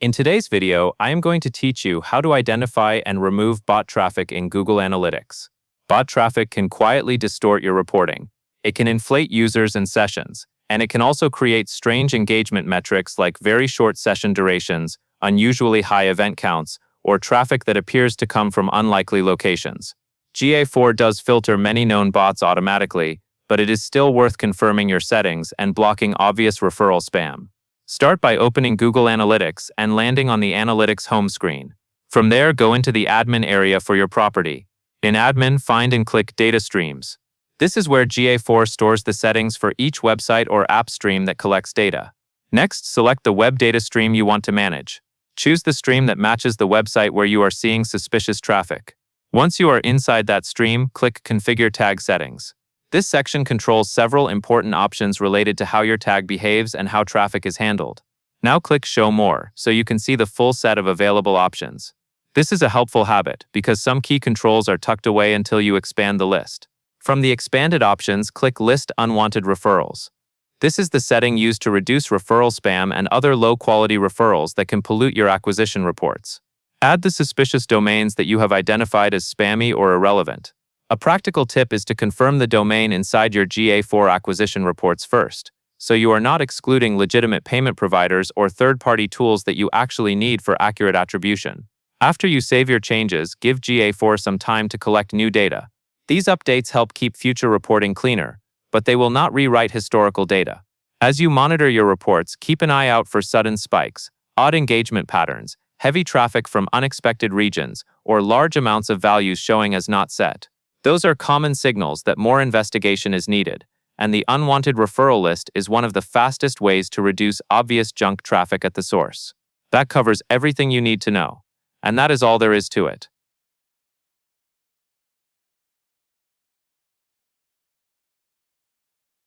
In today's video, I am going to teach you how to identify and remove bot traffic in Google Analytics. Bot traffic can quietly distort your reporting. It can inflate users and sessions, and it can also create strange engagement metrics like very short session durations, unusually high event counts, or traffic that appears to come from unlikely locations. GA4 does filter many known bots automatically, but it is still worth confirming your settings and blocking obvious referral spam. Start by opening Google Analytics and landing on the Analytics home screen. From there, go into the admin area for your property. In admin, find and click Data Streams. This is where GA4 stores the settings for each website or app stream that collects data. Next, select the web data stream you want to manage. Choose the stream that matches the website where you are seeing suspicious traffic. Once you are inside that stream, click Configure Tag Settings. This section controls several important options related to how your tag behaves and how traffic is handled. Now click Show More so you can see the full set of available options. This is a helpful habit because some key controls are tucked away until you expand the list. From the expanded options, click List Unwanted Referrals. This is the setting used to reduce referral spam and other low-quality referrals that can pollute your acquisition reports. Add the suspicious domains that you have identified as spammy or irrelevant. A practical tip is to confirm the domain inside your GA4 acquisition reports first, so you are not excluding legitimate payment providers or third-party tools that you actually need for accurate attribution. After you save your changes, give GA4 some time to collect new data. These updates help keep future reporting cleaner, but they will not rewrite historical data. As you monitor your reports, keep an eye out for sudden spikes, odd engagement patterns, heavy traffic from unexpected regions, or large amounts of values showing as not set. Those are common signals that more investigation is needed, and the unwanted referral list is one of the fastest ways to reduce obvious junk traffic at the source. That covers everything you need to know, and that is all there is to it.